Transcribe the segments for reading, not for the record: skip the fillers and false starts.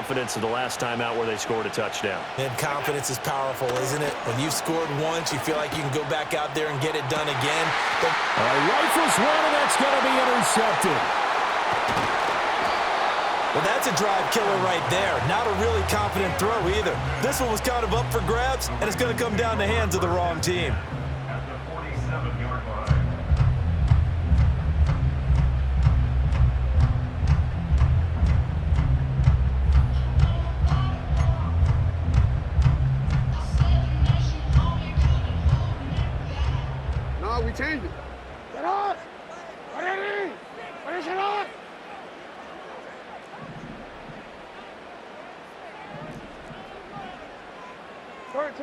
confidence of the last time out where they scored a touchdown. And confidence is powerful, isn't it? When you've scored once, you feel like you can go back out there and get it done again. A lifeless run, and that's going to be intercepted. Well, that's a drive killer right there. Not a really confident throw either. This one was kind of up for grabs, and it's going to come down the hands of the wrong team. At the 47-yard line. No, we changed it. Get on! Ready? Finish it on!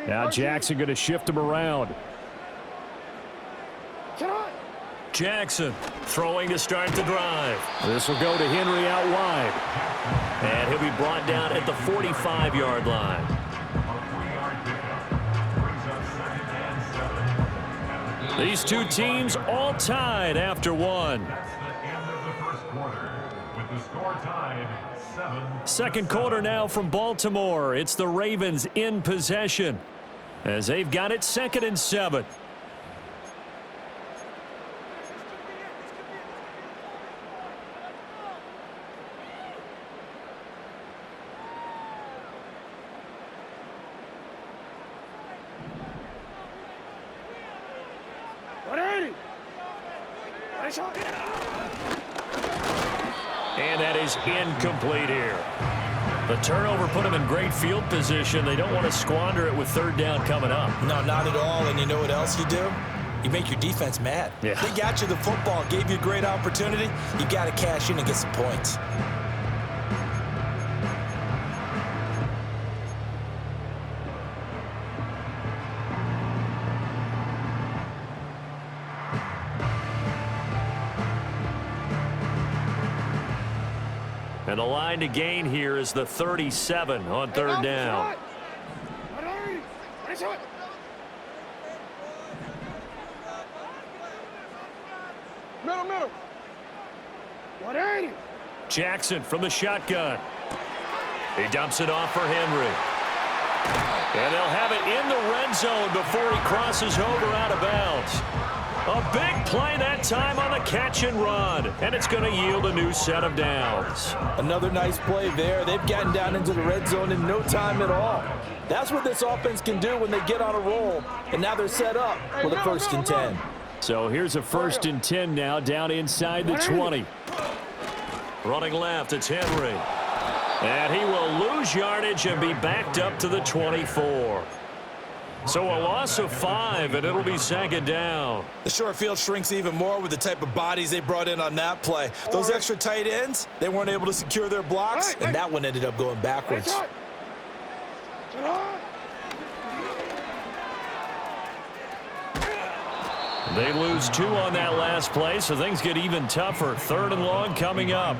Now Jackson going to shift him around. Jackson throwing to start the drive. This will go to Henry out wide. And he'll be brought down at the 45-yard line. These two teams all tied after one. That's the end of the first quarter, with the score tied 7. Second quarter now from Baltimore. It's the Ravens in possession as they've got it 2nd and 7. And that is incomplete here. The turnover put them in great field position. They don't want to squander it with 3rd down coming up. No, not at all. And you know what else you do? You make your defense mad. Yeah. They got you the football, gave you a great opportunity. You got to cash in and get some points. And the line to gain here is the 37 on 3rd down. Middle. 180. Jackson from the shotgun. He dumps it off for Henry. And they'll have it in the red zone before he crosses over out of bounds. A big play that time on the catch and run, and it's going to yield a new set of downs. Another nice play there. They've gotten down into the red zone in no time at all. That's what this offense can do when they get on a roll, and now they're set up with a 1st and 10. So here's a 1st and 10 now down inside the 20. Running left, it's Henry. And he will lose yardage and be backed up to the 24. So a loss of 5, and it'll be 2nd down. The short field shrinks even more with the type of bodies they brought in on that play. Those extra tight ends, they weren't able to secure their blocks, and that one ended up going backwards. They lose 2 on that last play, so things get even tougher. 3rd and long coming up.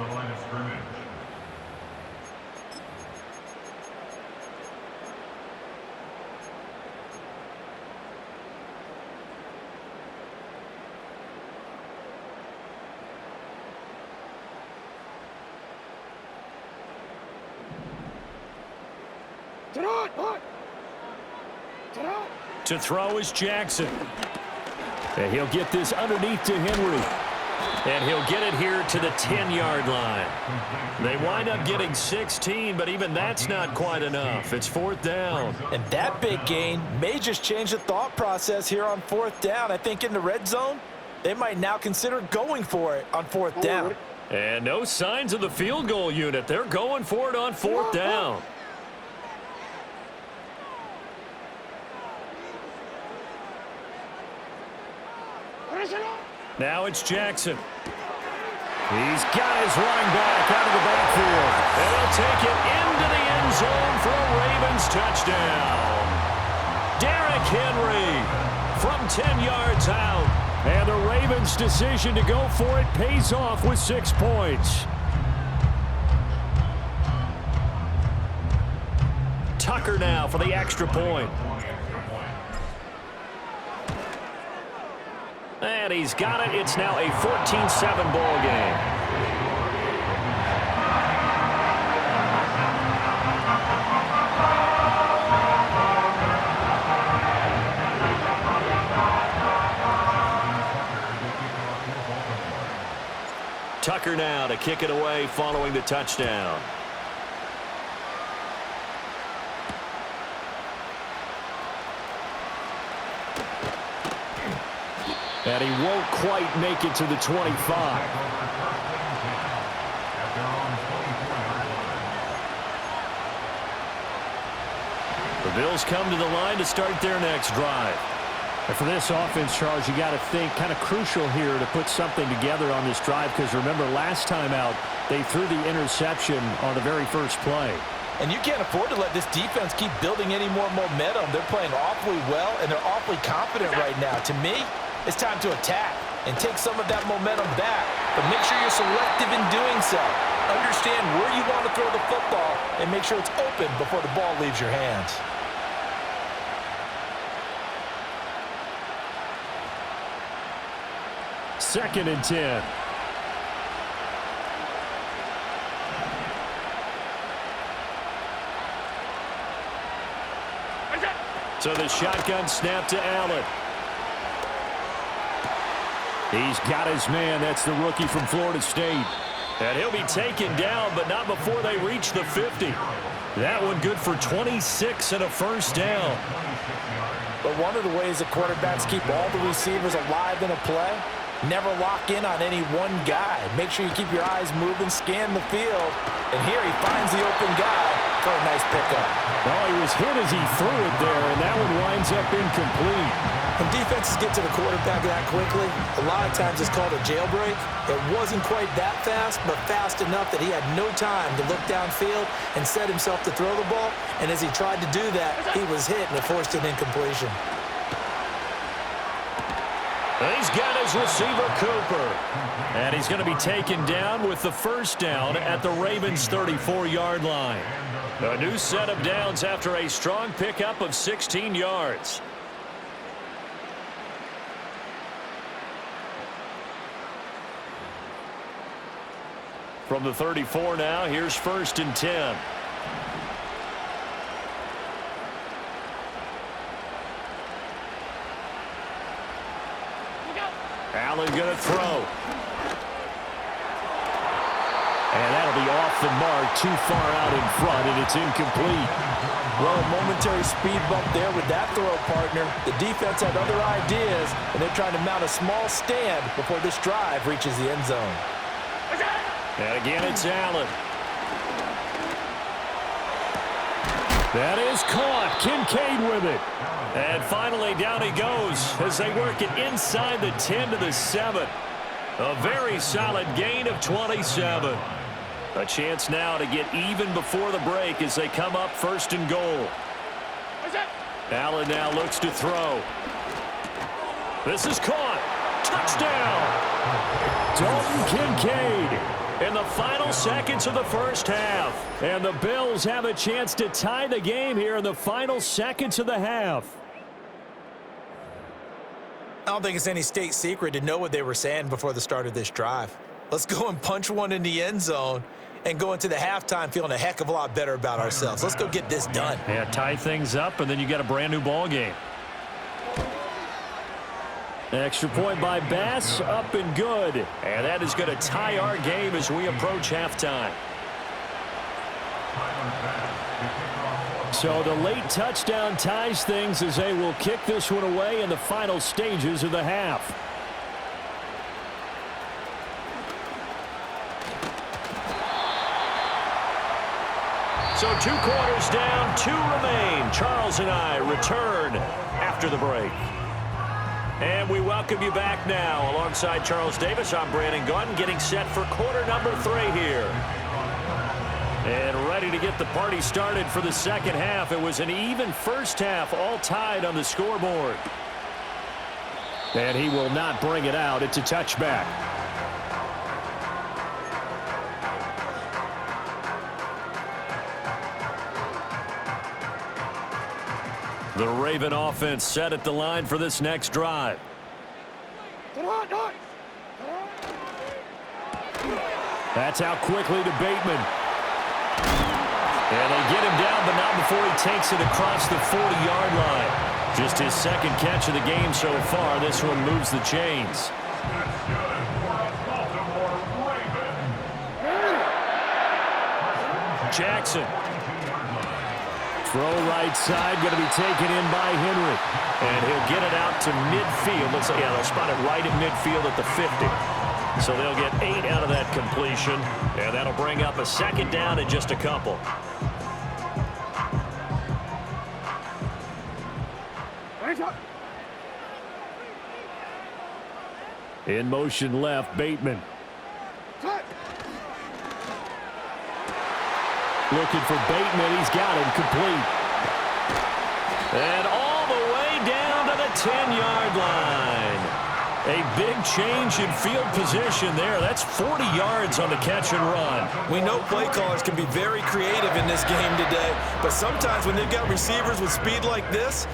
To throw is Jackson. And he'll get this underneath to Henry. And he'll get it here to the 10-yard line. They wind up getting 16, but even that's not quite enough. It's 4th down. And that big gain may just change the thought process here on 4th down. I think in the red zone, they might now consider going for it on 4th down. And no signs of the field goal unit. They're going for it on 4th down. Now it's Jackson. He's got his running back out of the backfield. And he'll take it into the end zone for a Ravens touchdown. Derrick Henry from 10 yards out. And the Ravens' decision to go for it pays off with 6 points. Tucker now for the extra point. And he's got it. It's now a 14-7 ball game. Tucker now to kick it away following the touchdown. And he won't quite make it to the 25. The Bills come to the line to start their next drive. And for this offense, Charles, you got to think kind of crucial here to put something together on this drive, because remember last time out they threw the interception on the very first play. And you can't afford to let this defense keep building any more momentum. They're playing awfully well, and they're awfully confident right now. To me, it's time to attack and take some of that momentum back. But make sure you're selective in doing so. Understand where you want to throw the football and make sure it's open before the ball leaves your hands. Second and 10. So the shotgun snap to Allen. He's got his man. That's the rookie from Florida State. And he'll be taken down, but not before they reach the 50. That one good for 26 and a first down. But one of the ways that quarterbacks keep all the receivers alive in a play, never lock in on any one guy. Make sure you keep your eyes moving, scan the field. And here he finds the open guy for a nice pickup. Well, he was hit as he threw it there, and that one winds up incomplete. When defenses get to the quarterback that quickly, a lot of times it's called a jailbreak. It wasn't quite that fast, but fast enough that he had no time to look downfield and set himself to throw the ball. And as he tried to do that, he was hit and it forced an incompletion. He's got his receiver, Cooper. And he's going to be taken down with the first down at the Ravens' 34-yard line. A new set of downs after a strong pickup of 16 yards. From the 34 now, here's first and 10. Allen going to throw. And that'll be off the mark, too far out in front, and it's incomplete. Well, a momentary speed bump there with that throw, partner. The defense had other ideas, and they're trying to mount a small stand before this drive reaches the end zone. And again, it's Allen. That is caught. Kincaid with it. And finally, down he goes as they work it inside the 10 to the 7. A very solid gain of 27. A chance now to get even before the break as they come up first and goal. Allen now looks to throw. This is caught. Touchdown. Dalton Kincaid. In the final seconds of the first half. And the Bills have a chance to tie the game here in the final seconds of the half. I don't think it's any state secret to know what they were saying before the start of this drive. Let's go and punch one in the end zone and go into the halftime feeling a heck of a lot better about ourselves. Let's go get this done. Yeah, tie things up, and then you got a brand new ball game. Extra point by Bass, up and good. And that is going to tie our game as we approach halftime. So the late touchdown ties things as they will kick this one away in the final stages of the half. So 2 quarters down, 2 remain. Charles and I return after the break. And we welcome you back now. Alongside Charles Davis, I'm Brandon Gaudin, getting set for quarter number 3 here. And ready to get the party started for the second half. It was an even first half, all tied on the scoreboard. And he will not bring it out. It's a touchback. The Raven offense set at the line for this next drive. That's out quickly to Bateman. And they get him down, but not before he takes it across the 40-yard line. Just his second catch of the game so far. This one moves the chains. That's good for a Baltimore Ravens Jackson. Throw right side, going to be taken in by Henry. And he'll get it out to midfield. Looks like, yeah, they'll spot it right at midfield at the 50. So they'll get 8 out of that completion. And that'll bring up a second down in just a couple. In motion left, Bateman. Looking for Bateman. He's got him complete. And all the way down to the 10-yard line. A big change in field position there. That's 40 yards on the catch and run. We know play callers can be very creative in this game today, but sometimes when they've got receivers with speed like this,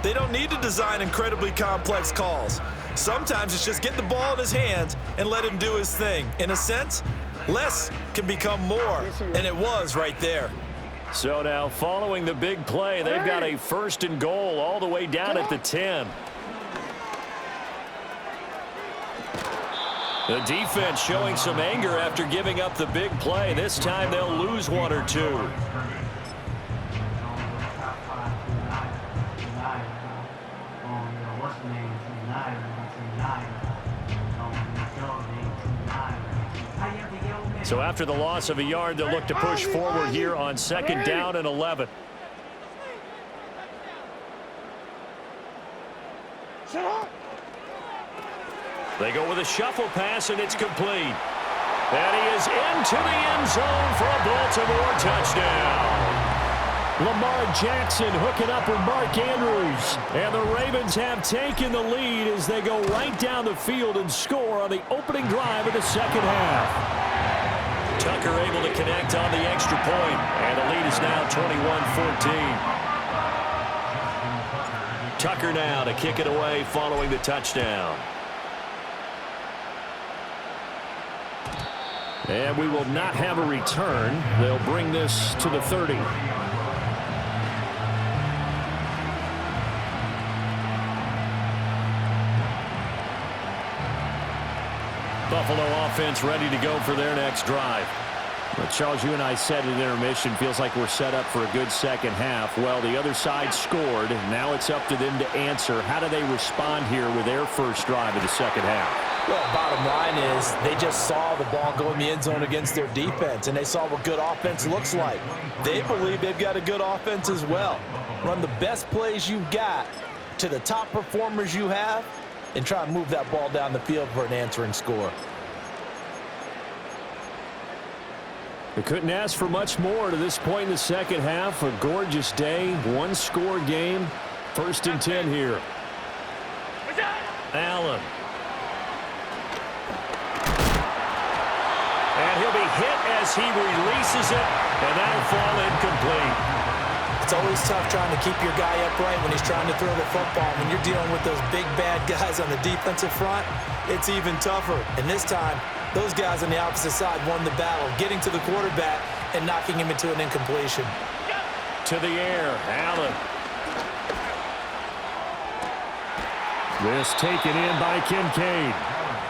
they don't need to design incredibly complex calls. Sometimes it's just get the ball in his hands and let him do his thing. In a sense, less can become more, and it was right there. So now following the big play, they've got a 1st and goal all the way down at the 10. The defense showing some anger after giving up the big play. This time they'll lose 1 or 2. So after the loss of a yard, they'll look to push forward here on 2nd down and 11. They go with a shuffle pass, and it's complete. And he is into the end zone for a Baltimore touchdown. Lamar Jackson hooking up with Mark Andrews. And the Ravens have taken the lead as they go right down the field and score on the opening drive of the second half. Tucker able to connect on the extra point, and the lead is now 21-14. Tucker now to kick it away following the touchdown. And we will not have a return. They'll bring this to the 30. Buffalo offense ready to go for their next drive. Well, Charles, you and I said at intermission, feels like we're set up for a good second half. Well, the other side scored. Now it's up to them to answer. How do they respond here with their first drive of the second half? Well, bottom line is they just saw the ball go in the end zone against their defense, and they saw what good offense looks like. They believe they've got a good offense as well. Run the best plays you've got to the top performers you have, and try and move that ball down the field for an answering score. They couldn't ask for much more to this point in the second half. A gorgeous day, one-score game. 1st and 10 here. Allen. And he'll be hit as he releases it, and that'll fall incomplete. It's always tough trying to keep your guy upright when he's trying to throw the football. When you're dealing with those big, bad guys on the defensive front, it's even tougher. And this time, those guys on the opposite side won the battle, getting to the quarterback and knocking him into an incompletion. To the air, Allen. This taken in by Kincaid.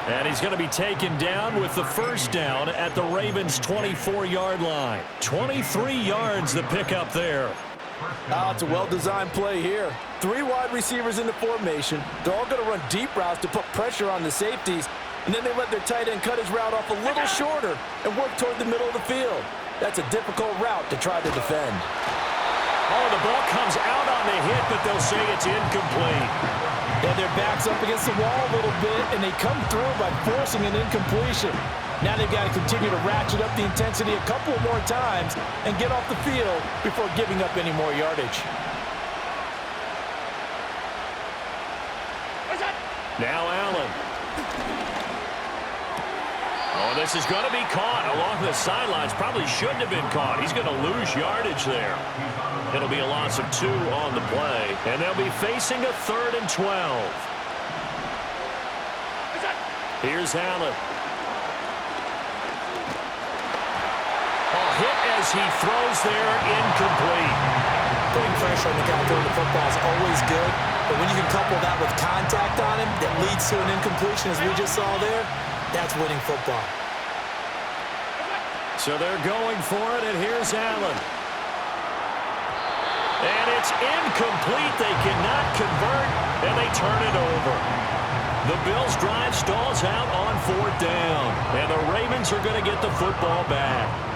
And he's going to be taken down with the 1st down at the Ravens' 24-yard line. 23 yards the pickup there. It's a well-designed play here. 3 wide receivers in the formation. They're all going to run deep routes to put pressure on the safeties, and then they let their tight end cut his route off a little shorter and work toward the middle of the field. That's a difficult route to try to defend. Oh, the ball comes out on the hit, but they'll say it's incomplete. Yeah, their back's up against the wall a little bit, and they come through by forcing an incompletion. Now they've got to continue to ratchet up the intensity a couple more times and get off the field before giving up any more yardage. Now Allen. Oh, this is going to be caught along the sidelines. Probably shouldn't have been caught. He's going to lose yardage there. It'll be a loss of 2 on the play, and they'll be facing a 3rd and 12. Here's Allen. Hit as he throws there, incomplete. Putting pressure on the guy throwing the football is always good, but when you can couple that with contact on him that leads to an incompletion, as we just saw there, that's winning football. So they're going for it, and here's Allen. And it's incomplete. They cannot convert, and they turn it over. The Bills' drive stalls out on 4th down, and the Ravens are going to get the football back.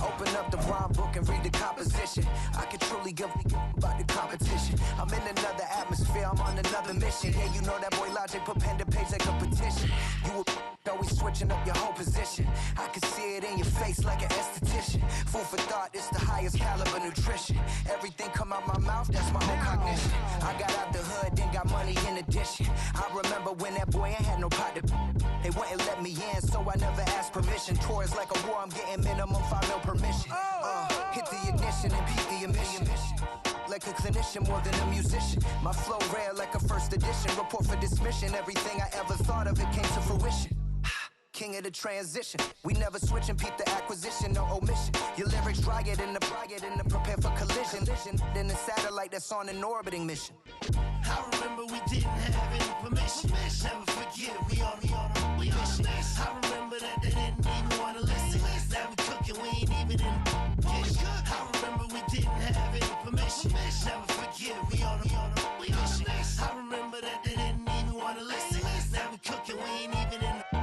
Open up the rhyme book and read the composition. I can truly give about the competition. I'm in another atmosphere, I'm on another mission. Yeah, you know that boy Logic put pen to page like a petition. You always switching up your whole position. I can see it in your face like an esthetician. Food for thought, it's the highest caliber nutrition. Everything come out my mouth, that's my whole cognition. I got out the hood, then got money in addition. I remember when that boy ain't had no pot to. They wouldn't let me in, so I never asked permission. Tours like a war, I'm getting minimum 5 mil permission. Hit the ignition and beat the emission. Like a clinician more than a musician. My flow rare like a first edition. Report for dismission. Everything I ever thought of, it came to fruition. King of the transition. We never switch and peep the acquisition, no omission. Your lyrics dry it in the prepare for collision. Then the satellite that's on an orbiting mission. I remember we didn't have any permission. Never forget, we on a mission. I remember that they didn't even want to listen. Now we cooking, we ain't even in the kitchen. I remember we didn't have any permission. Never forget, we on a mission. I remember that they didn't even want to listen. Now we cooking, we ain't even in the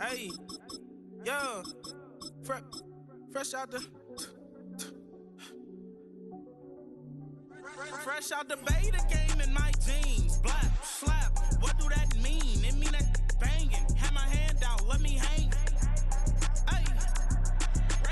Hey, yeah, fresh out the beta game in my jeans. Black, slap, what do that mean? It mean that banging. Have my hand out, let me hang. Hey,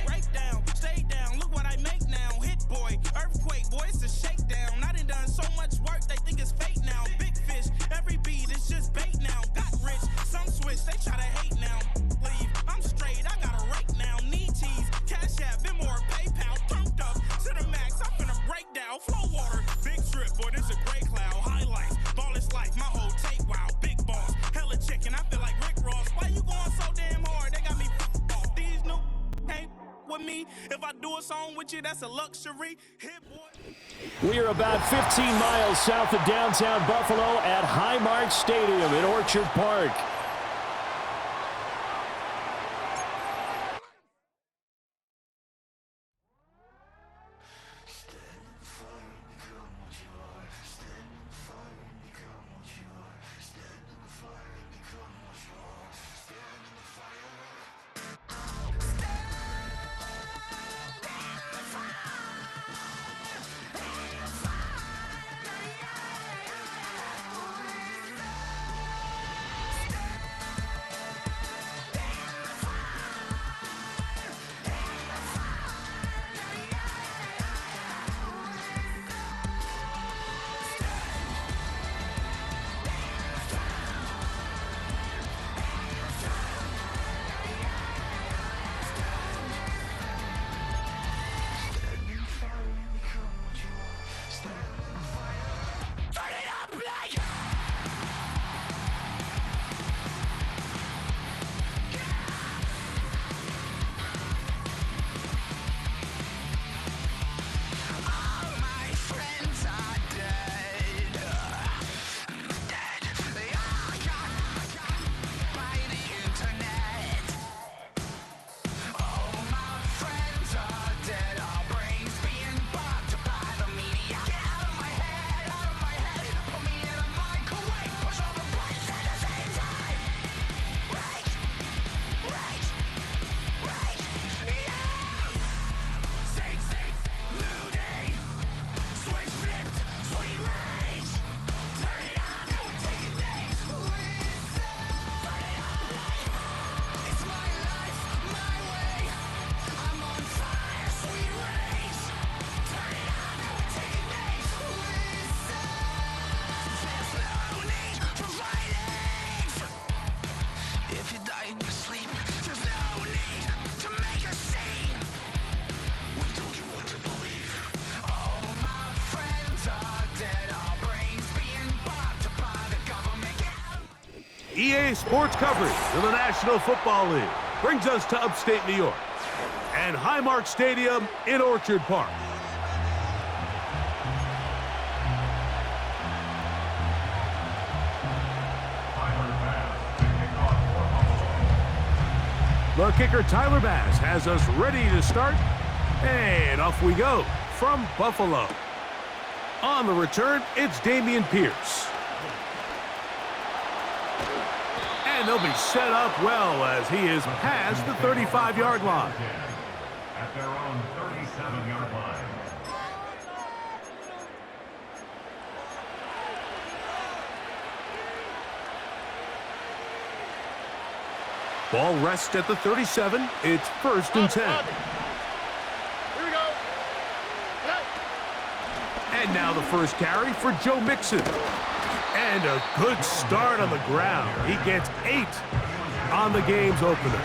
break down, stay down, look what I make now. Hit boy, earthquake, boy, it's a shakedown. I done so much work, they think it's fake now. Big fish, every beat is just bait now. Got rich, some switch, they try to hate now. Leave, I'm straight, I got a rake now. Need cheese, cash app, Venmo or PayPal. Turned up to the max, I'm finna break down. Flow water, big trip, boy, this a gray cloud. Highlights, ball is life, my whole take, wow. Big balls, hella chicken, I feel like Rick Ross. Why you going so damn hard? They got me off. These new can't with me. If I do a song with you, that's a luxury. Hit boy. We are about 15 miles south of downtown Buffalo at Highmark Stadium in Orchard Park. EA Sports coverage of the National Football League brings us to upstate New York and Highmark Stadium in Orchard Park. The kicker, Tyler Bass, has us ready to start, and off we go from Buffalo. On the return, it's Dameon Pierce. And they'll be set up well as he is past the 35-yard line. At their own 37-yard line. Ball rests at the 37. It's 1st and 10. Here we go. And now the first carry for Joe Mixon. And a good start on the ground. He gets 8 on the game's opener.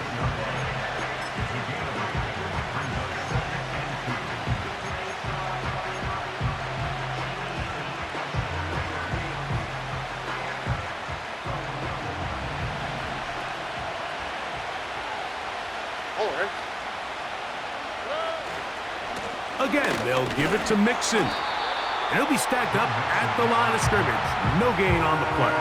Again, they'll give it to Mixon. And he'll be stacked up at the line of scrimmage. No gain on the play.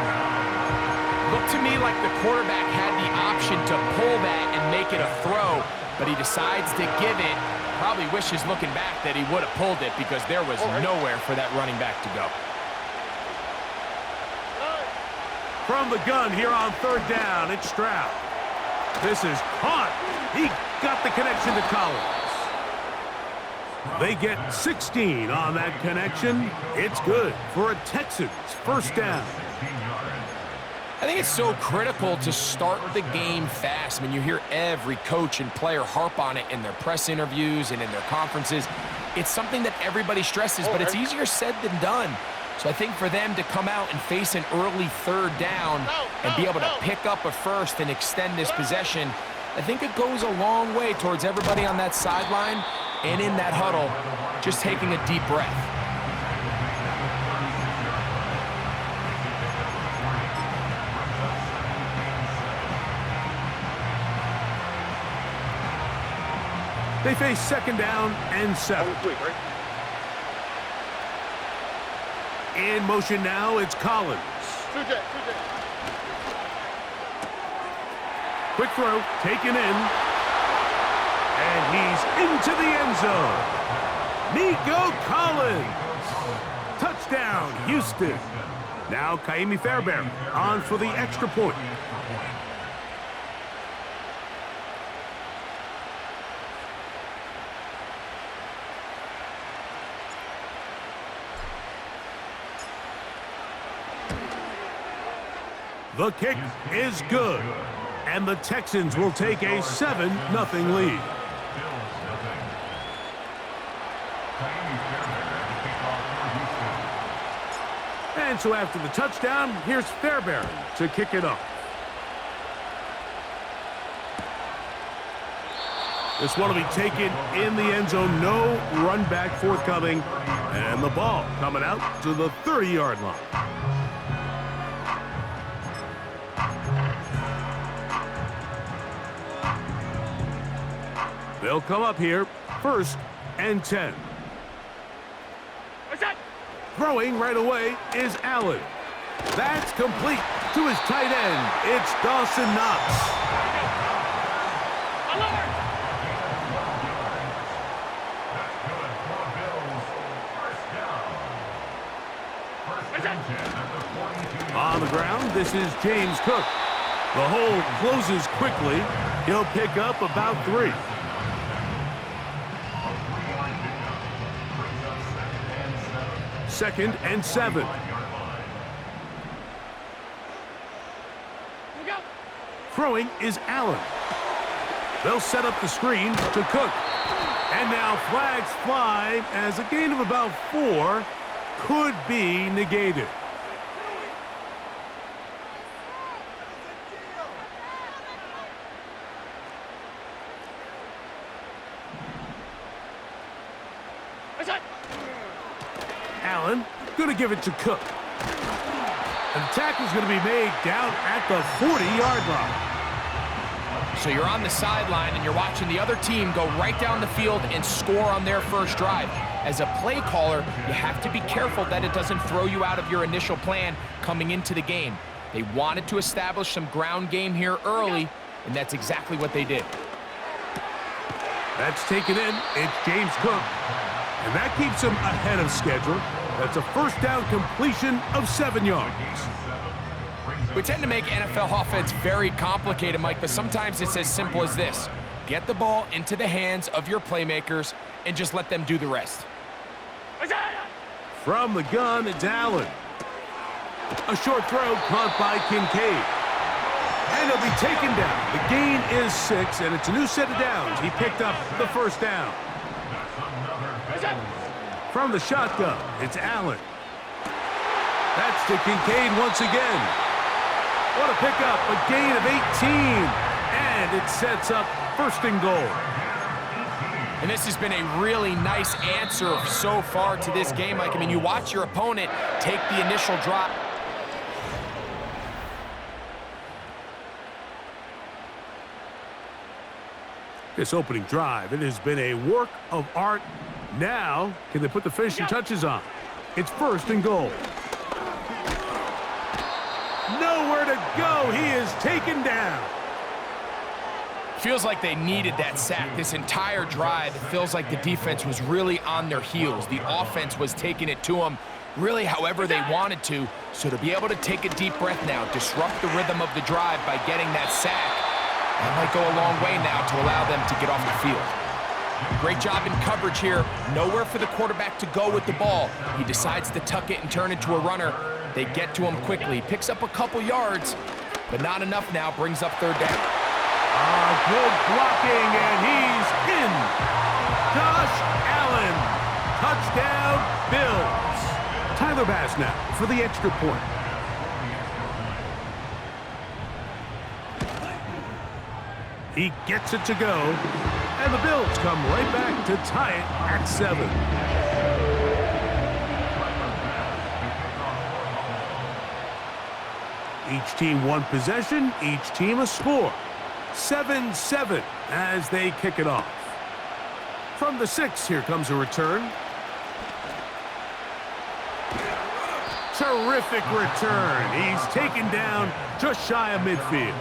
Looked to me like the quarterback had the option to pull that and make it a throw, but he decides to give it. Probably wishes looking back that he would have pulled it because there was nowhere for that running back to go. From the gun here on 3rd down, it's Stroud. This is caught. He got the connection to Collins. They get 16 on that connection. It's good for a Texans first down. I think it's so critical to start the game fast. I mean, you hear every coach and player harp on it in their press interviews and in their conferences. It's something that everybody stresses, but it's easier said than done. So I think for them to come out and face an early third down and be able to pick up a first and extend this possession, I think it goes a long way towards everybody on that sideline and in that huddle just taking a deep breath. They face second down and 7. In motion now, it's Collins. Quick throw, taken in. And he's into the end zone. Nico Collins. Touchdown, Houston. Now Kaimi Fairbairn on for the extra point. The kick is good, and the Texans will take a 7-0 lead. And so after the touchdown, here's Fairbairn to kick it off. This one will be taken in the end zone. No run back forthcoming, and the ball coming out to the 30-yard line. They'll come up here, 1st and 10. Throwing right away is Allen. That's complete to his tight end. It's Dawson Knox. On the ground, this is James Cook. The hole closes quickly. He'll pick up about 3. Second and 7. Throwing is Allen. They'll set up the screen to Cook. And now flags fly as a gain of about 4 could be negated. Allen going to give it to Cook. And the tackle's going to be made down at the 40-yard line. So you're on the sideline and you're watching the other team go right down the field and score on their first drive. As a play caller, you have to be careful that it doesn't throw you out of your initial plan coming into the game. They wanted to establish some ground game here early, and that's exactly what they did. That's taken in. It's James Cook. And that keeps him ahead of schedule. That's a first down completion of 7 yards. We tend to make NFL offense very complicated, Mike, but sometimes it's as simple as this. Get the ball into the hands of your playmakers and just let them do the rest. From the gun, it's Allen. A short throw caught by Kincaid. And he'll be taken down. The gain is 6, and it's a new set of downs. He picked up the first down. From the shotgun, it's Allen. That's to Kincaid once again. What a pickup, a gain of 18. And it sets up 1st and goal. And this has been a really nice answer so far to this game, Mike. I mean, you watch your opponent take the initial drop. This opening drive, it has been a work of art. Now, can they put the finishing touches on? It's 1st and goal. Nowhere to go. He is taken down. Feels like they needed that sack this entire drive. It feels like the defense was really on their heels. The offense was taking it to them really however they wanted to. So to be able to take a deep breath now, disrupt the rhythm of the drive by getting that sack, That might go a long way now to allow them to get off the field. Great job in coverage here. Nowhere for the quarterback to go with the ball. He decides to tuck it and turn into a runner. They get to him quickly. Picks up a couple yards, but not enough now. Brings up third down. Good blocking, and he's in. Josh Allen. Touchdown, Bills. Tyler Bass now for the extra point. He gets it to go, and the Bills come right back to tie it at 7. Each team one possession, each team a score. 7-7 as they kick it off. From the 6, here comes a return. Terrific return. He's taken down just shy of midfield.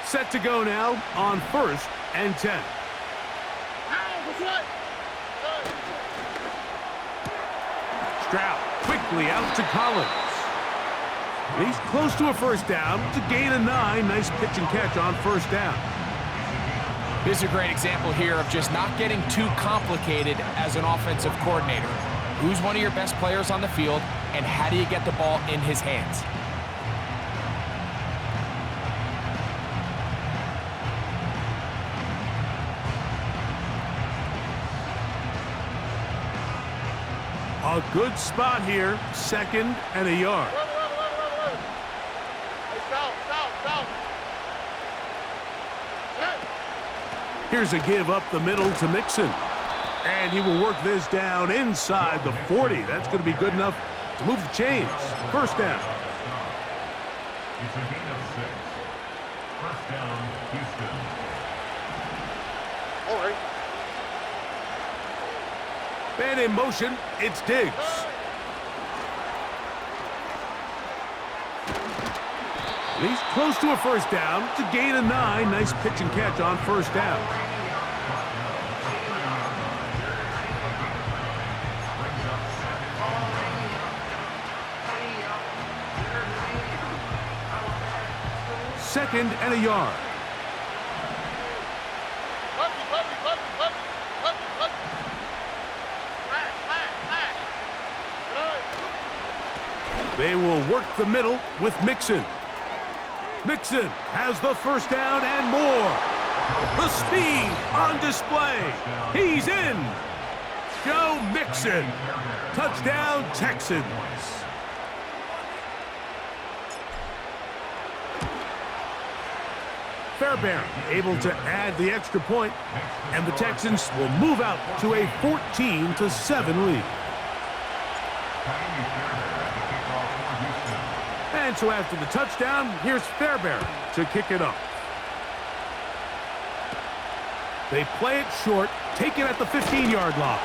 Set to go now on 1st and 10. Stroud quickly out to Collins. He's close to a first down. It's a gain of 9. Nice pitch and catch on first down. Here's a great example here of just not getting too complicated as an offensive coordinator. Who's one of your best players on the field, and how do you get the ball in his hands? A good spot here, 2nd and a yard. Here's a give up the middle to Mixon. And he will work this down inside the 40. That's going to be good enough to move the chains. First down. It's a gain of 6. First down, Houston. All right. Man in motion, it's Diggs. He's close to a first down. It's a gain of 9. Nice pitch and catch on first down. Second and a yard. They will work the middle with Mixon. Mixon has the first down and more. The speed on display. He's in. Joe Mixon. Touchdown, Texans. Fairbairn able to add the extra point, and the Texans will move out to a 14-7 lead. And so after the touchdown, here's Fairbairn to kick it off. They play it short, take it at the 15-yard line.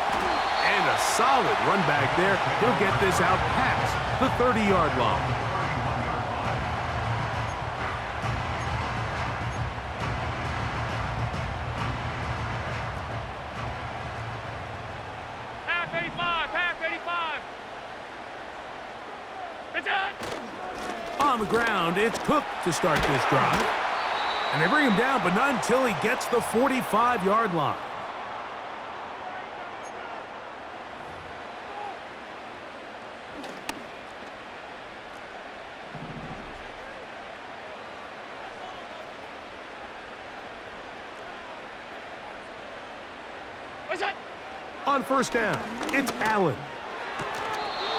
And a solid run back there. He'll get this out past the 30-yard line. On the ground, it's Cook to start this drive. And they bring him down, but not until he gets the 45-yard line. On first down, it's Allen.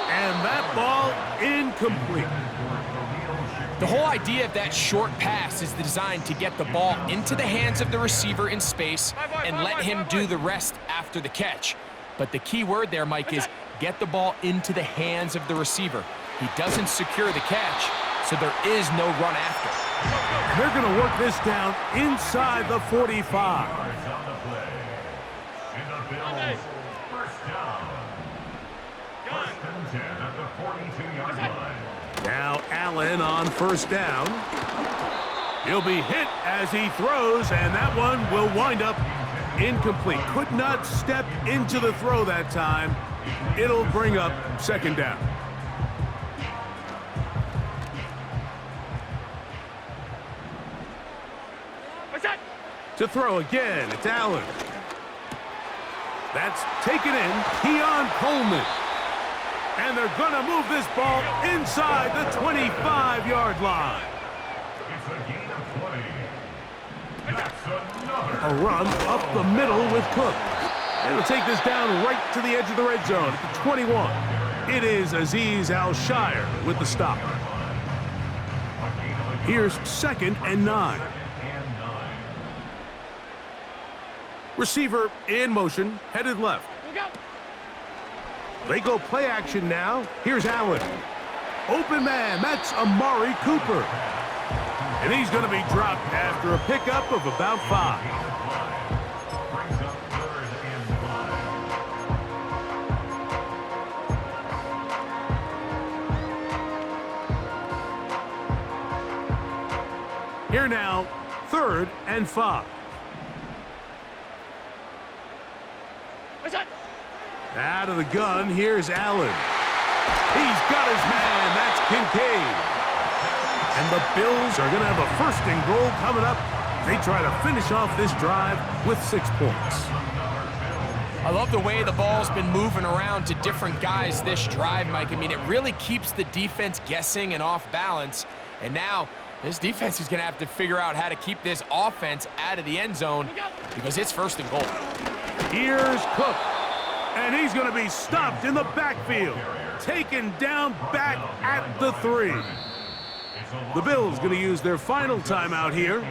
And that ball incomplete. The whole idea of that short pass is designed to get the ball into the hands of the receiver in space and let him do the rest after the catch. But the key word there, Mike, is get the ball into the hands of the receiver. He doesn't secure the catch, so there is no run after. They're going to work this down inside the 45. Now Allen on first down. He'll be hit as he throws, and that one will wind up Incomplete. Could not step into the throw that time. It'll bring up second down. To throw again, it's Allen. That's taken in. Keon Coleman. And they're going to move this ball inside the 25-yard line. It's a gain of 20. That's another. A run up the middle with Cook. And will take this down right to the edge of the red zone at the 21. It is Azeez Al-Shire with the stop. Here's 2nd and 9. Receiver in motion, headed left. They go play action now. Here's Allen. Open man, that's Amari Cooper. And he's going to be dropped after a pickup of about 5. Brings up 3rd and 5. Here now, 3rd and 5. Out of the gun, here's Allen. He's got his man, that's Kincaid. And the Bills are going to have a 1st and goal coming up. They try to finish off this drive with 6 points. I love the way the ball's been moving around to different guys this drive, Mike. I mean, it really keeps the defense guessing and off balance. And now, this defense is going to have to figure out how to keep this offense out of the end zone because it's 1st and goal. Here's Cook. And he's going to be stopped in the backfield. Taken down back at the 3. The Bills going to use their final timeout here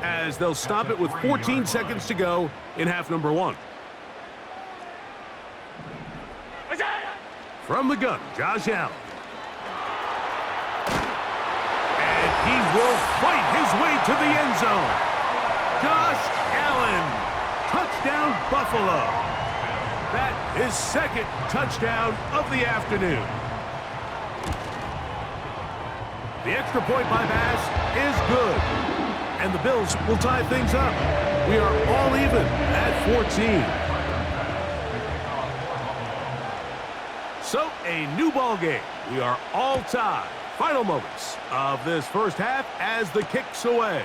as they'll stop it with 14 seconds to go in half number 1. From the gun, Josh Allen. And he will fight his way to the end zone. Josh Allen. Touchdown, Buffalo. That is 2nd touchdown of the afternoon. The extra point by pass is good. And the Bills will tie things up. We are all even at 14. So, a new ball game. We are all tied. Final moments of this first half as the kick's away.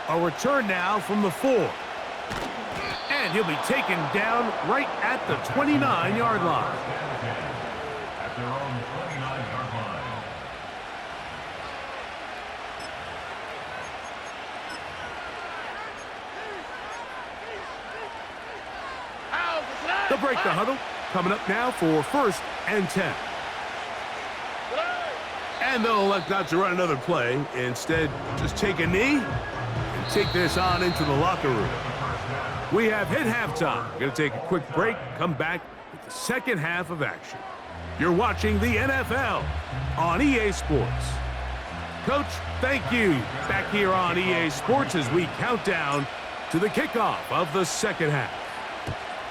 A return now from the 4. And he'll be taken down right at the 29-yard line. At their own 29-yard line. They'll break the huddle. Coming up now for 1st and 10. And they'll elect not to run another play. Instead, just take a knee and take this on into the locker room. We have hit halftime. We're going to take a quick break, come back with the second half of action. You're watching the NFL on EA Sports. Coach, thank you. Back here on EA Sports as we count down to the kickoff of the second half.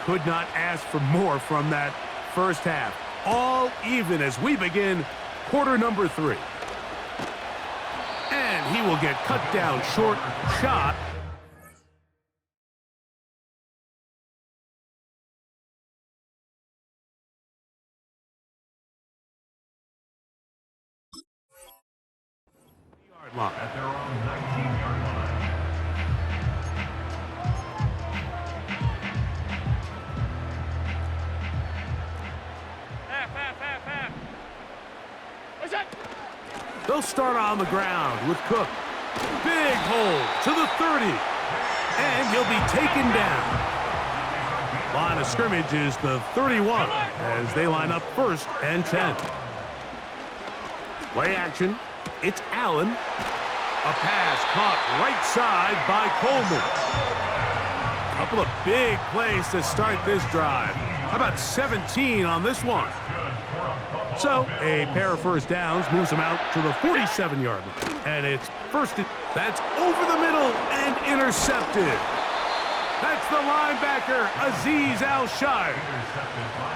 Could not ask for more from that first half. All even as we begin quarter number 3. And he will get cut down short, shot. At their own 19-yard line. They'll start on the ground with Cook. Big hole to the 30. And he'll be taken down. Line of scrimmage is the 31 as they line up 1st and 10. Play action. It's Allen. A pass caught right side by Coleman. A couple of big plays to start this drive. How about 17 on this one? So, a pair of first downs moves them out to the 47-yard line. And it's first. That's over the middle and intercepted. That's the linebacker, Azeez Al-Shire.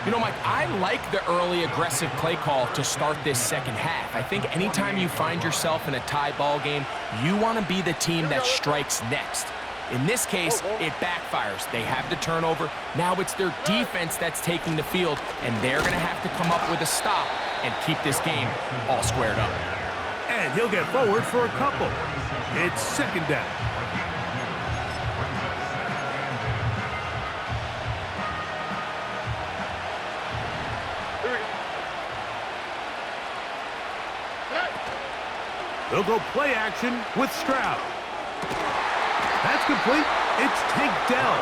You know, Mike, I like the early aggressive play call to start this second half. I think anytime you find yourself in a tie ball game, you want to be the team that strikes next. In this case, it backfires. They have the turnover. Now it's their defense that's taking the field, and they're going to have to come up with a stop and keep this game all squared up. And he'll get forward for a couple. It's second down. They'll go play action with Stroud. That's complete. It's Tank Dell.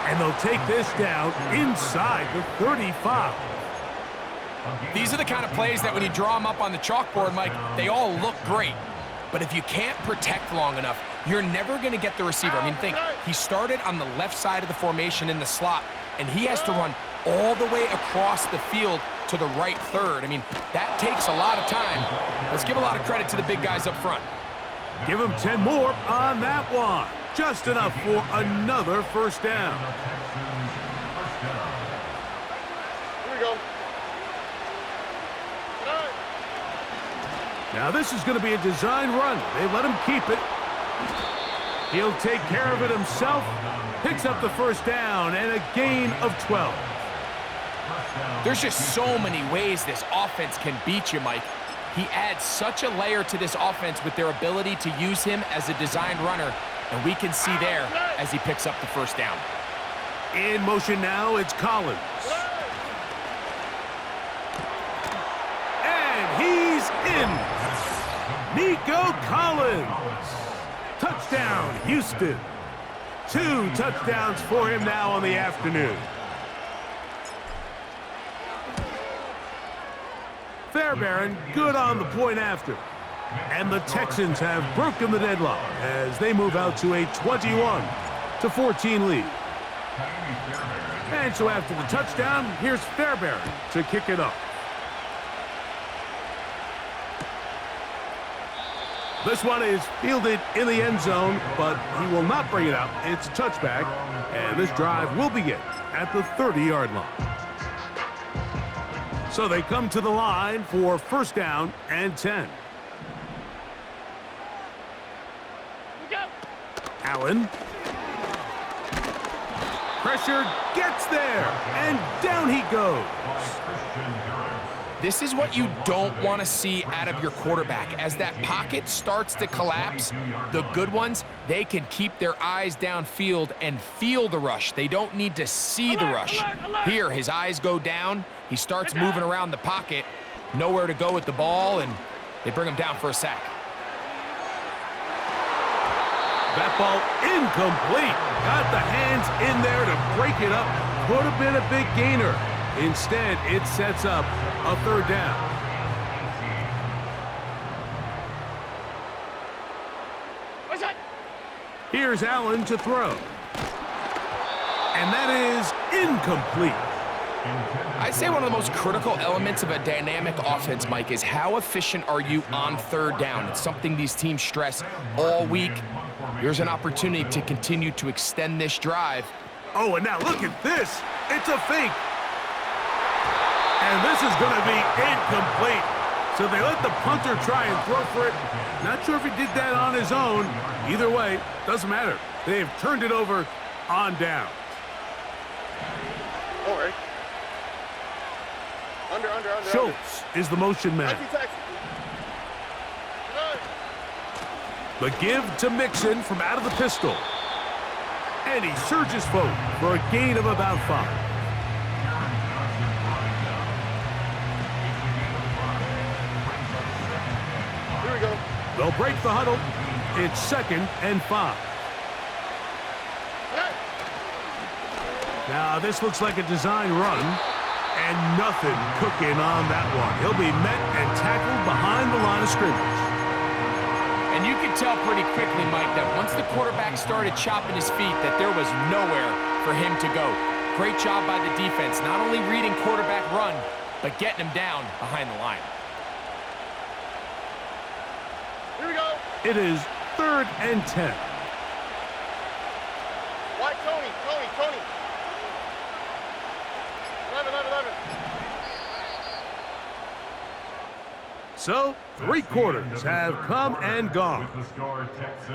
And they'll take this down inside the 35. These are the kind of plays that when you draw them up on the chalkboard, Mike, they all look great. But if you can't protect long enough, you're never going to get the receiver. I mean, think, he started on the left side of the formation in the slot, and he has to run all the way across the field to the right third. I mean, that takes a lot of time. Let's give a lot of credit to the big guys up front. Give him 10 more on that one. Just enough for another first down. Here we go. Now this is going to be a design run. They let him keep it. He'll take care of it himself. Picks up the first down and a gain of 12. There's just so many ways this offense can beat you, Mike. He adds such a layer to this offense with their ability to use him as a design runner, and we can see there as he picks up the first down. In motion now, it's Collins. And he's in. Nico Collins. Touchdown, Houston. 2 touchdowns for him now on the afternoon. Fairbairn good on the point after. And the Texans have broken the deadlock as they move out to a 21-14 lead. And so after the touchdown, here's Fairbairn to kick it off. This one is fielded in the end zone, but he will not bring it out. It's a touchback, and this drive will begin at the 30-yard line. So they come to the line for first down and 10. Allen. Pressure gets there, and down he goes. This is what you don't want to see out of your quarterback. As that pocket starts to collapse, the good ones, they can keep their eyes downfield and feel the rush. They don't need to see the rush. Here, his eyes go down. He starts moving around the pocket, nowhere to go with the ball, and they bring him down for a sack. That ball incomplete. Got the hands in there to break it up. Could have been a big gainer. Instead, it sets up a third down. Here's Allen to throw. And that is incomplete. I'd say one of the most critical elements of a dynamic offense, Mike, is how efficient are you on third down? It's something these teams stress all week. Here's an opportunity to continue to extend this drive. Oh, and now look at this. It's a fake. And this is going to be incomplete. So they let the punter try and throw for it. Not sure if he did that on his own. Either way, doesn't matter. They have turned it over on down. All right. Under. Schultz is the motion man. The give to Mixon from out of the pistol. And he surges forward for a gain of about 5. Here we go. They'll break the huddle. It's 2nd and 5. Now this looks like a design run. And nothing cooking on that one. He'll be met and tackled behind the line of scrimmage. And you could tell pretty quickly, Mike, that once the quarterback started chopping his feet, that there was nowhere for him to go. Great job by the defense, not only reading quarterback run, but getting him down behind the line. Here we go. It is 3rd and 10. White Tony. 11. So, 3 quarters have come and gone.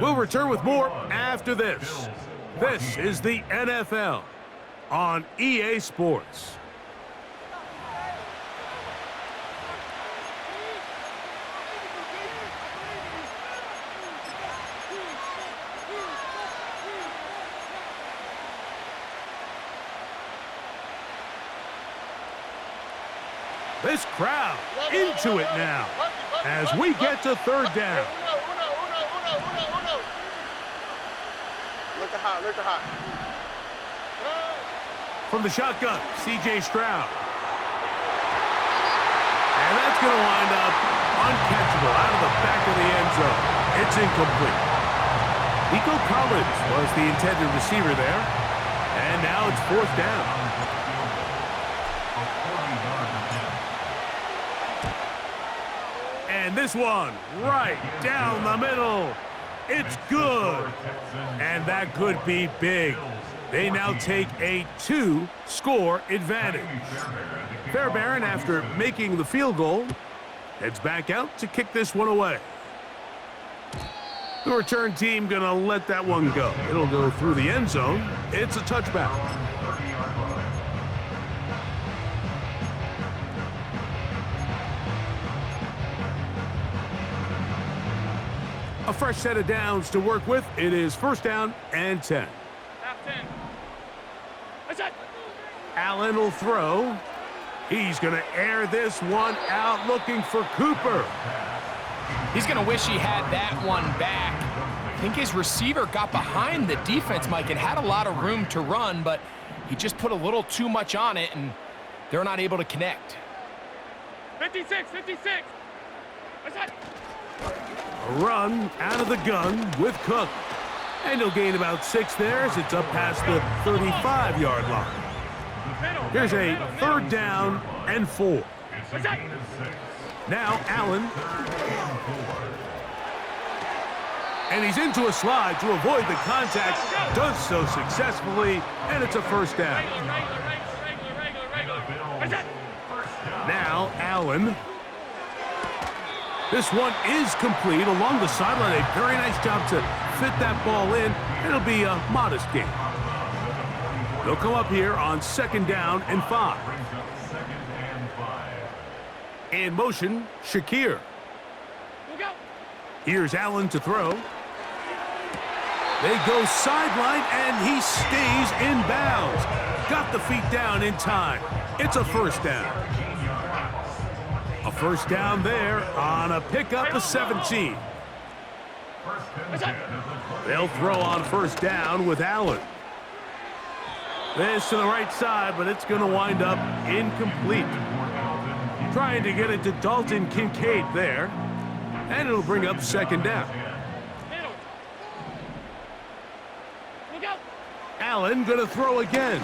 We'll return with more after this. This is the NFL on EA Sports. This crowd into it now as we get to 3rd down. Look hot. From the shotgun, C.J. Stroud. And that's going to wind up uncatchable out of the back of the end zone. It's incomplete. Nico Collins was the intended receiver there. And now it's 4th down. And this one right down the middle. It's good. And that could be big. They now take a 2-score advantage. Fairbairn, after making the field goal, heads back out to kick this one away. The return team going to let that one go. It'll go through the end zone. It's a touchback. A fresh set of downs to work with. It is 1st down and 10. Allen will throw. He's going to air this one out, looking for Cooper. He's going to wish he had that one back. I think his receiver got behind the defense, Mike, and had a lot of room to run, but he just put a little too much on it, and they're not able to connect. 56. A run out of the gun with Cook. And he'll gain about 6 there as it's up past the 35-yard line. Here's a 3rd down and 4. Now Allen. And he's into a slide to avoid the contact. Does so successfully, and it's a 1st down. Now Allen. This one is complete along the sideline. A very nice job to fit that ball in. It'll be a modest gain. They'll come up here on 2nd down and 5. In motion, Shakir. Here's Allen to throw. They go sideline, and he stays in bounds. Got the feet down in time. It's a 1st down. A 1st down there on a pickup of 17. They'll throw on 1st down with Allen. This to the right side, but it's going to wind up incomplete. Trying to get it to Dalton Kincaid there. And it'll bring up 2nd down. Allen going to throw again.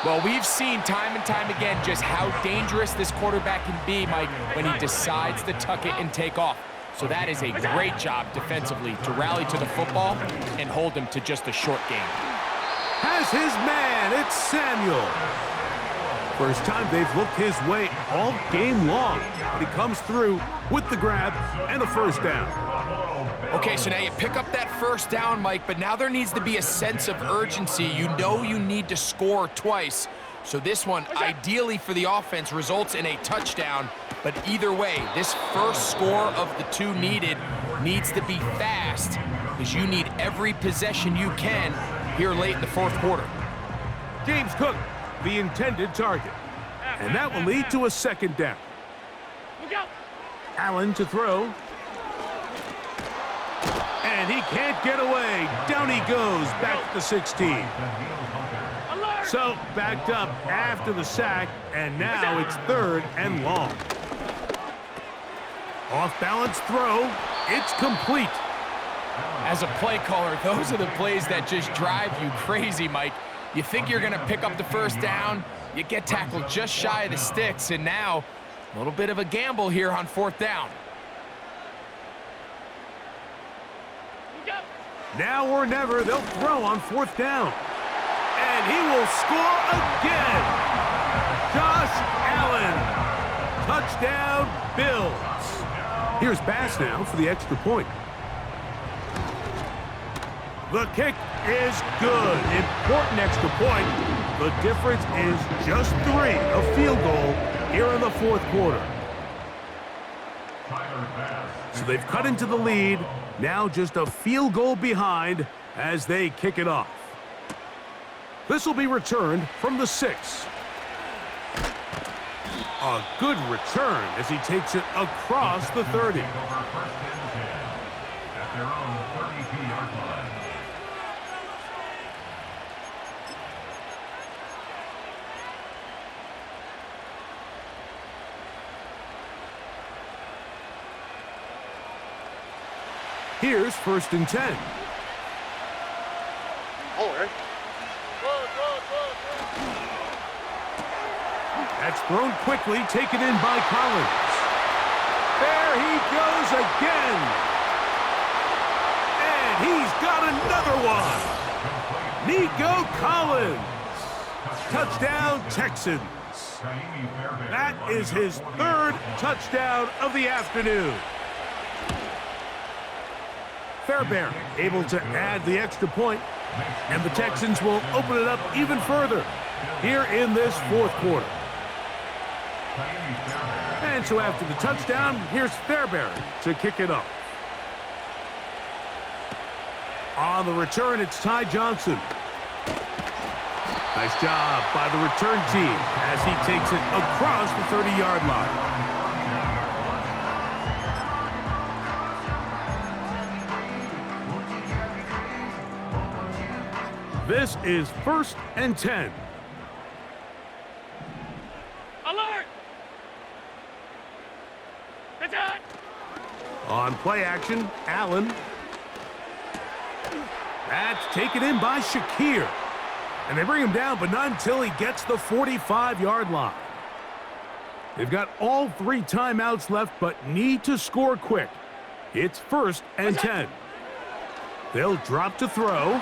Well, we've seen time and time again just how dangerous this quarterback can be, Mike, when he decides to tuck it and take off. So that is a great job defensively to rally to the football and hold him to just a short game. Has his man, it's Samuel. First time they've looked his way all game long. But he comes through with the grab and a 1st down. Okay, so now you pick up that 1st down, Mike, but now there needs to be a sense of urgency. You know you need to score twice. So this one, ideally for the offense, results in a touchdown. But either way, this first score of the 2 needed needs to be fast, because you need every possession you can here late in the 4th quarter. James Cook, the intended target. And that will lead to a 2nd down. Allen to throw. And he can't get away. Down he goes, back to the 16. So, backed up after the sack, and now it's 3rd and long. Off-balance throw. It's complete. As a play caller, those are the plays that just drive you crazy, Mike. You think you're going to pick up the 1st down, you get tackled just shy of the sticks, and now a little bit of a gamble here on 4th down. Now or never, they'll throw on 4th down. And he will score again. Josh Allen Touchdown, Bills. Here's Bass now for the extra point. The kick is good. Important extra point. The difference is just 3, a field goal here in the fourth quarter. So they've cut into the lead. Now just a field goal behind as they kick it off. This will be returned from the 6. A good return as he takes it across the 30. At their own 32-yard line. Here's 1st and 10. That's thrown quickly, taken in by Collins. There he goes again. And he's got another one. Nico Collins. Touchdown, Texans. That is his 3rd touchdown of the afternoon. Fairbairn able to add the extra point, and the Texans will open it up even further here in this fourth quarter. And so after the touchdown, here's Fairbairn to kick it off. On the return, it's Ty Johnson. Nice job by the return team as he takes it across the 30-yard line. This is 1st and 10. Alert! Attack! On play action, Allen. That's taken in by Shakir. And they bring him down, but not until he gets the 45-yard line. They've got all 3 timeouts left, but need to score quick. It's 1st and 10. They'll drop to throw.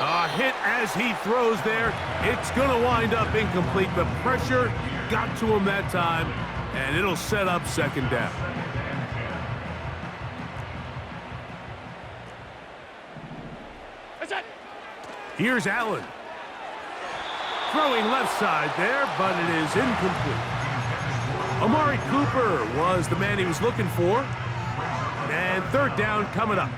A hit as he throws there. It's going to wind up incomplete. The pressure got to him that time, and it'll set up 2nd down. Here's Allen. Throwing left side there, but it is incomplete. Amari Cooper was the man he was looking for. And 3rd down coming up.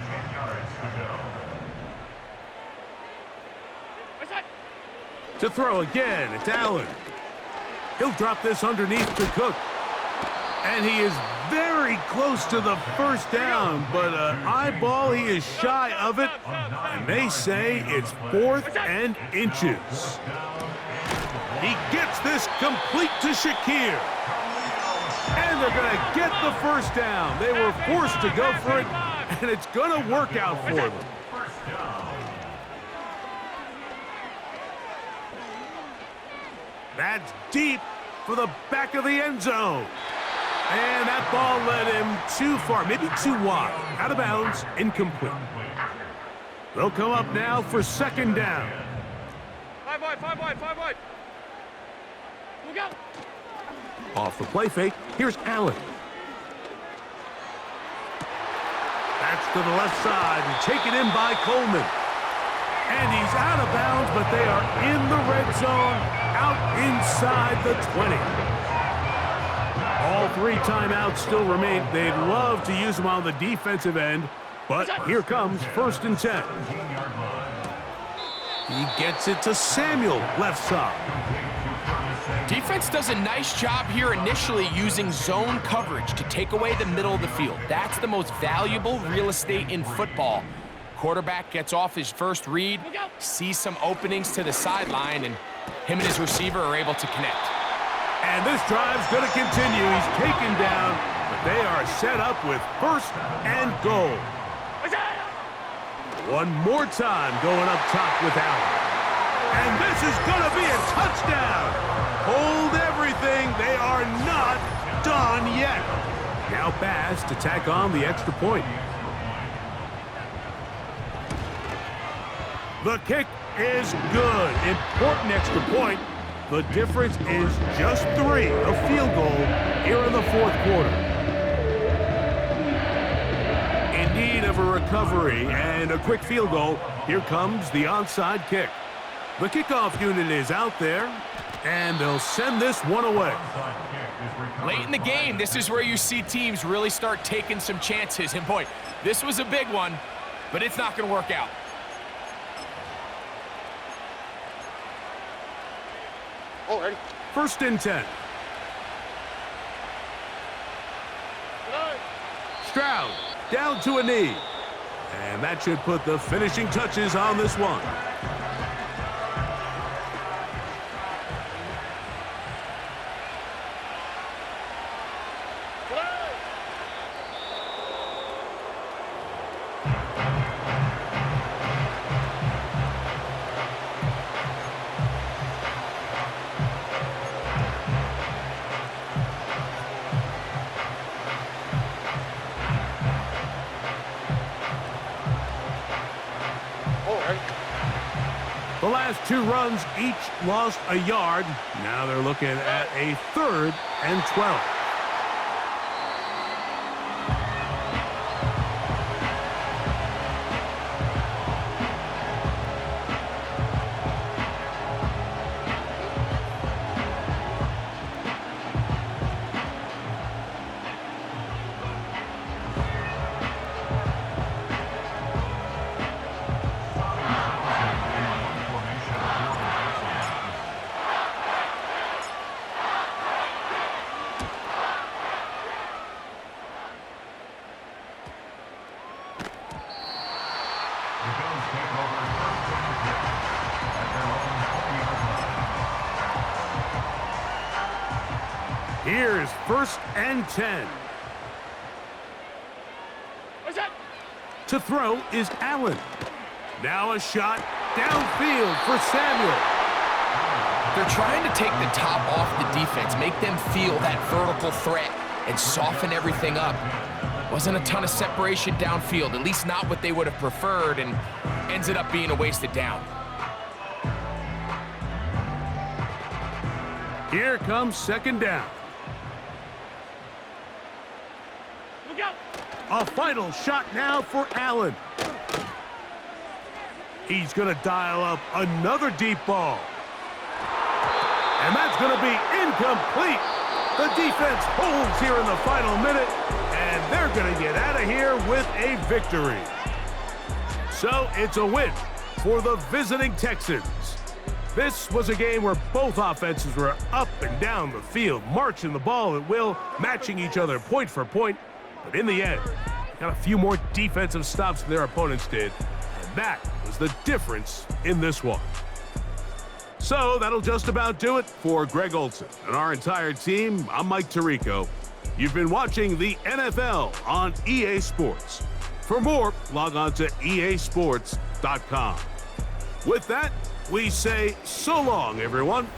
To throw again, it's Allen. He'll drop this underneath to Cook. And he is very close to the 1st down, but eyeball, he is shy of it. And they say it's 4th and inches. He gets this complete to Shakir. And they're going to get the 1st down. They were forced to go for it, and it's going to work out for them. That's deep for the back of the end zone. And that ball led him too far, maybe too wide. Out of bounds, incomplete. They'll come up now for 2nd down. 5 wide. Look out. Off the play fake, here's Allen. That's to the left side and taken in by Coleman. And he's out of bounds, but they are in the red zone, out inside the 20. All 3 timeouts still remain. They'd love to use them on the defensive end, but here comes 1st and 10. He gets it to Samuel, left side. Defense does a nice job here initially using zone coverage to take away the middle of the field. That's the most valuable real estate in football. Quarterback gets off his first read, sees some openings to the sideline, and him and his receiver are able to connect. And this drive's going to continue. He's taken down, but they are set up with 1st and goal. One more time going up top with Allen. And this is going to be a touchdown. Hold everything. They are not done yet. Now Bass to tack on the extra point. The kick is good. Important extra point. The difference is just 3, a field goal here in the fourth quarter. In need of a recovery and a quick field goal, here comes the onside kick. The kickoff unit is out there, and they'll send this one away. Late in the game, this is where you see teams really start taking some chances. And boy, this was a big one, but it's not going to work out. Oh, ready. 1st and 10. Stroud down to a knee. And that should put the finishing touches on this one. The last 2 runs each lost a yard. Now they're looking at a 3rd and 12. Here's 1st and 10. To throw is Allen. Now a shot downfield for Samuel. They're trying to take the top off the defense, make them feel that vertical threat, and soften everything up. Wasn't a ton of separation downfield, at least not what they would have preferred, and ends it up being a wasted down. Here comes 2nd down. A final shot now for Allen. He's going to dial up another deep ball. And that's going to be incomplete. The defense holds here in the final minute, and they're going to get out of here with a victory. So it's a win for the visiting Texans. This was a game where both offenses were up and down the field, marching the ball at will, matching each other point for point. But in the end, got a few more defensive stops than their opponents did, and that was the difference in this one. So that'll just about do it for Greg Olson and our entire team. I'm Mike Tirico. You've been watching the NFL on EA Sports. For more, log on to easports.com. With that, we say so long, everyone.